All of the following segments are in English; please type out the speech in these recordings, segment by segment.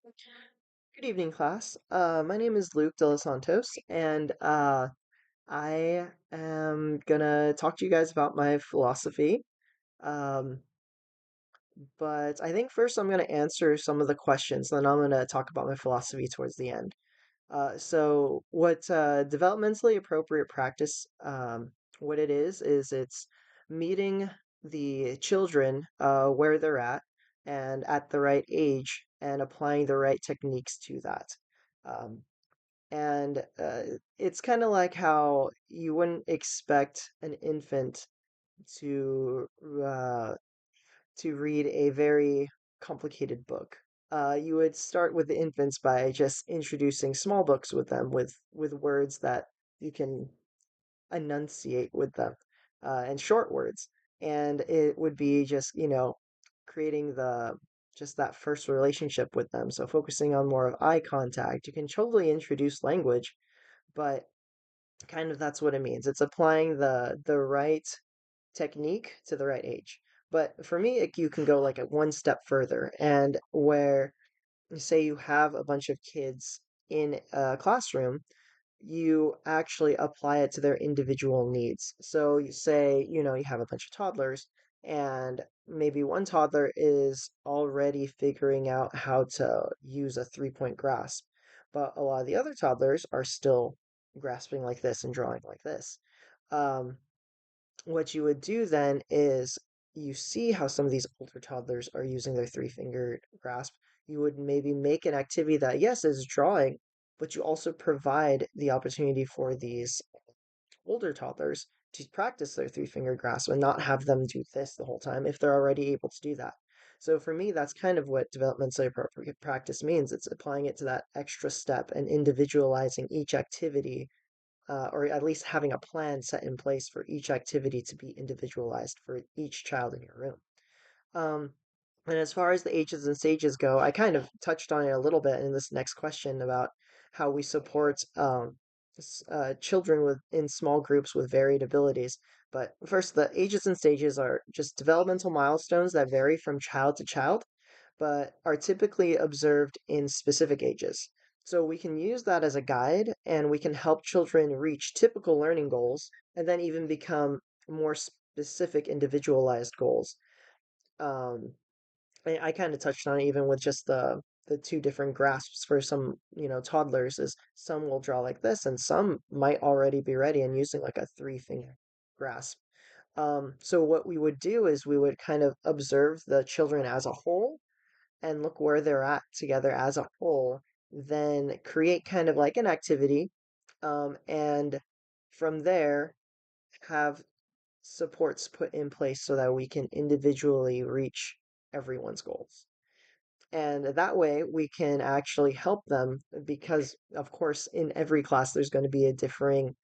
Good evening, class. My name is Luke De Los Santos, and I am gonna talk to you guys about my philosophy. Um, but I think first I'm gonna answer some of the questions, then I'm gonna talk about my philosophy towards the end. So what developmentally appropriate practice, what it is it's meeting the children where they're at and at the right age and applying the right techniques to that. Um, and it's kind of like how you wouldn't expect an infant to uh, to read a very complicated book. You would start with the infants by just introducing small books with them with words that you can enunciate with them and short words. And it would be just, creating the just that first relationship with them. So focusing on more of eye contact. You can totally introduce language, but kind of that's what it means. It's applying the right technique to the right age. But for me, you can go like a one step further, and where say you have a bunch of kids in a classroom, you actually apply it to their individual needs. So you say, you have a bunch of toddlers, and maybe one toddler is already figuring out how to use a three-point grasp, but a lot of the other toddlers are still grasping like this and drawing like this. Um, what you would do then is you see how some of these older toddlers are using their three-finger grasp. You would maybe make an activity that, yes, is drawing, but you also provide the opportunity for these older toddlers to practice their three-finger grasp and not have them do this the whole time if they're already able to do that. So for me, that's kind of what developmentally appropriate practice means. It's applying it to that extra step and individualizing each activity or at least having a plan set in place for each activity to be individualized for each child in your room. Um, and as far as the H's and stages go, I kind of touched on it a little bit in this next question about how we support children in small groups with varied abilities. But first, the ages and stages are just developmental milestones that vary from child to child, but are typically observed in specific ages. So we can use that as a guide and we can help children reach typical learning goals and then even become more specific individualized goals. Um, I kind of touched on it even with just the two different grasps for some, toddlers is some will draw like this and some might already be ready and using like a three-finger grasp. So what we would do is we would kind of observe the children as a whole and look where they're at together as a whole, then create kind of like an activity, and from there have supports put in place so that we can individually reach everyone's goals. And that way we can actually help them because, of course, in every class there's going to be a differing,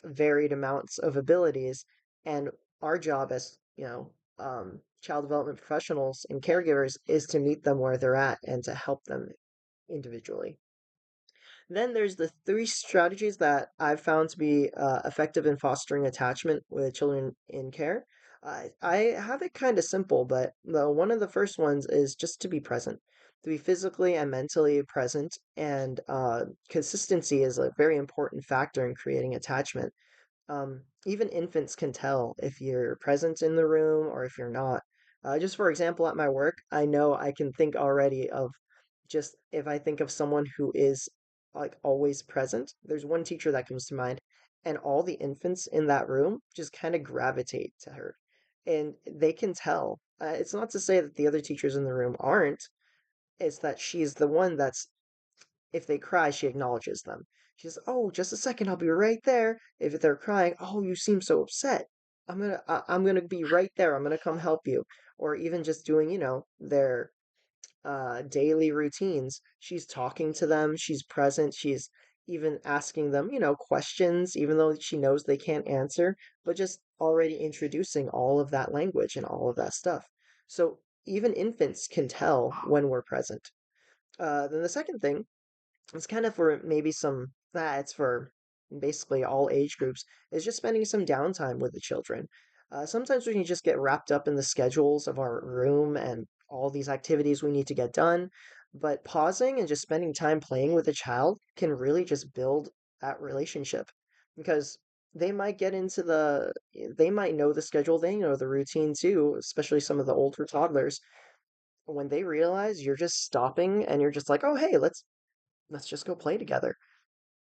varied amounts of abilities. And our job as, child development professionals and caregivers is to meet them where they're at and to help them individually. Then there's the three strategies that I've found to be effective in fostering attachment with children in care. I have it kind of simple, but one of the first ones is just to be present, to be physically and mentally present. And consistency is a very important factor in creating attachment. Even infants can tell if you're present in the room or if you're not. Just for example, at my work, I know I can think already of just if I think of someone who is like always present, there's one teacher that comes to mind, and all the infants in that room just kind of gravitate to her. And they can tell. It's not to say that the other teachers in the room aren't, it's that she's the one that's if they cry, she acknowledges them. She says, "Oh, just a second, I'll be right there." If they're crying, "Oh, you seem so upset. I'm gonna be right there. I'm gonna come help you." Or even just doing, their daily routines. She's talking to them, she's present, she's even asking them, questions, even though she knows they can't answer, but just already introducing all of that language and all of that stuff. So even infants can tell when we're present. Then the second thing it's kind of for maybe some that it's for basically all age groups is just spending some downtime with the children. Sometimes we can just get wrapped up in the schedules of our room and all these activities we need to get done, But pausing and just spending time playing with a child can really just build that relationship because they might get into they might know the schedule, they know the routine too, especially some of the older toddlers. When they realize you're just stopping and you're just like, oh, hey, let's just go play together.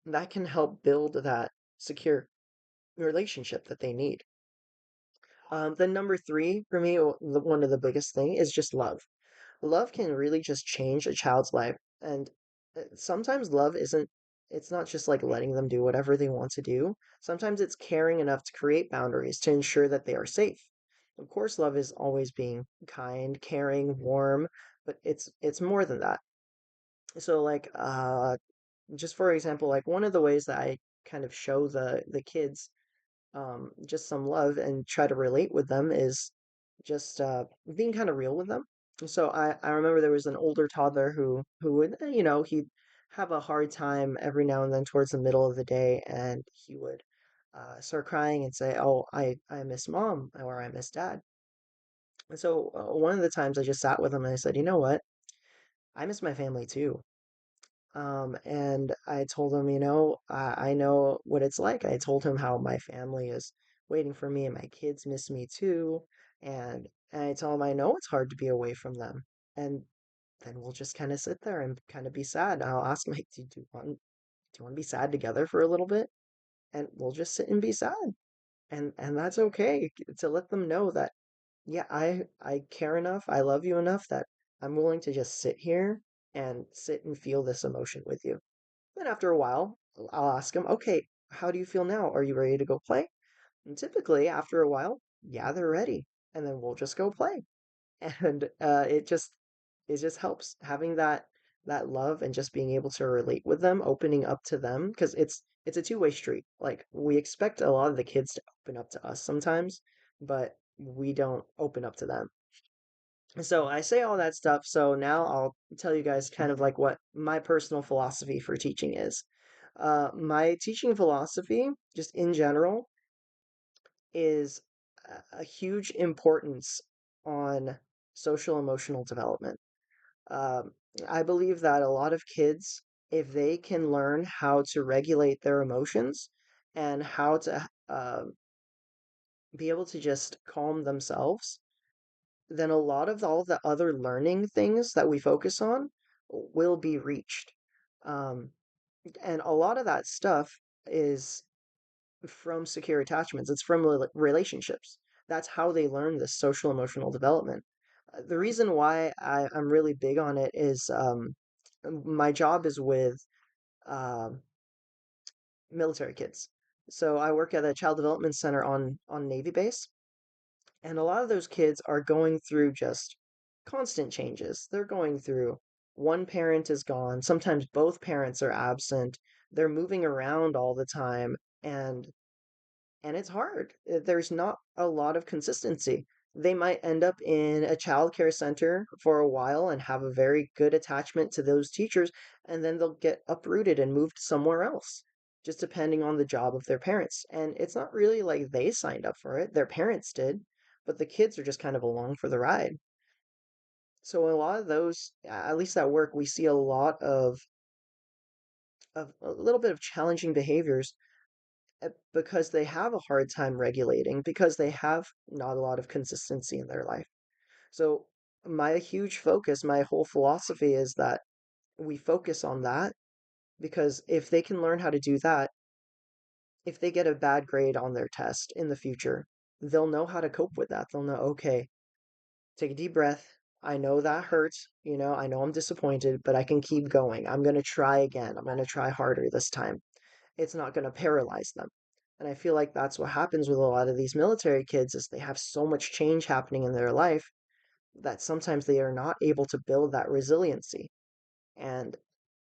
That can help build that secure relationship that they need. Then number three for me, one of the biggest thing is just love. Love can really just change a child's life. And sometimes love isn't, it's not just like letting them do whatever they want to do. Sometimes it's caring enough to create boundaries to ensure that they are safe. Of course, love is always being kind, caring, warm, but it's more than that. So like just for example, like one of the ways that I kind of show the kids just some love and try to relate with them is just being kind of real with them. So I remember there was an older toddler who would he'd have a hard time every now and then towards the middle of the day, and he would start crying and say, "Oh, I miss mom," or "I miss dad." And so one of the times I just sat with him and I said, "You know what? I miss my family too." And I told him, I know what it's like. I told him how my family is waiting for me and my kids miss me too. And I told him I know it's hard to be away from them. And then we'll just kind of sit there and kind of be sad. I'll ask him, like, do you want to be sad together for a little bit? And we'll just sit and be sad. And that's okay to let them know that, yeah, I care enough, I love you enough that I'm willing to just sit here and sit and feel this emotion with you. Then after a while, I'll ask them, okay, how do you feel now? Are you ready to go play? And typically after a while, yeah, they're ready. And then we'll just go play. And it just helps having that love and just being able to relate with them, opening up to them, because it's a two-way street. Like we expect a lot of the kids to open up to us sometimes, but we don't open up to them. So I say all that stuff, so now I'll tell you guys kind of like what my personal philosophy for teaching is. My teaching philosophy, just in general, is a huge importance on social emotional development. Um, I believe that a lot of kids, if they can learn how to regulate their emotions and how to be able to just calm themselves, then a lot of all the other learning things that we focus on will be reached. Um, and a lot of that stuff is from secure attachments, it's from relationships. That's how they learn this social emotional development. The reason why I'm really big on it is my job is with um military kids. So I work at a child development center on Navy base. And a lot of those kids are going through just constant changes. They're going through one parent is gone, sometimes both parents are absent. They're moving around all the time and it's hard. There's not a lot of consistency. They might end up in a child care center for a while and have a very good attachment to those teachers, and then they'll get uprooted and moved somewhere else, just depending on the job of their parents. And it's not really like they signed up for it, their parents did, but the kids are just kind of along for the ride. So a lot of those, at least at work, we see a lot of a little bit of challenging behaviors because they have a hard time regulating, because they have not a lot of consistency in their life. So, my huge focus, my whole philosophy is that we focus on that because if they can learn how to do that, if they get a bad grade on their test in the future, they'll know how to cope with that. They'll know, okay, take a deep breath. I know that hurts. I know I'm disappointed, but I can keep going. I'm going to try again. I'm going to try harder this time. It's not going to paralyze them. And I feel like that's what happens with a lot of these military kids is they have so much change happening in their life that sometimes they are not able to build that resiliency. And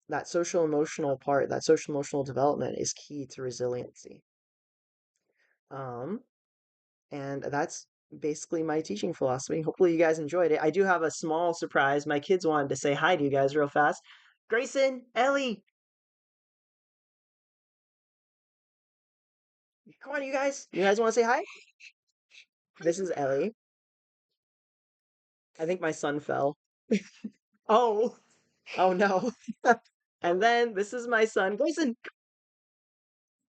that social emotional part, that social emotional development is key to resiliency. Um, and that's basically my teaching philosophy. Hopefully you guys enjoyed it. I do have a small surprise. My kids wanted to say hi to you guys real fast. Grayson, Ellie, come on, you guys. You guys want to say hi? This is Ellie. I think my son fell. Oh. Oh no. And then this is my son, Grayson.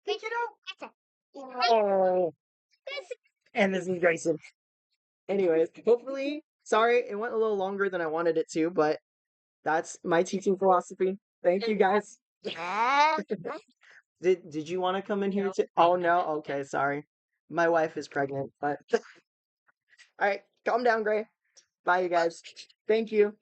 Pick it up. Oh. And this is Grayson. Anyways, hopefully, sorry, it went a little longer than I wanted it to, but that's my teaching philosophy. Thank you guys. Did you want to come in here to? Oh no. Okay, sorry. My wife is pregnant, but all right, calm down, Gray. Bye, you guys. Thank you.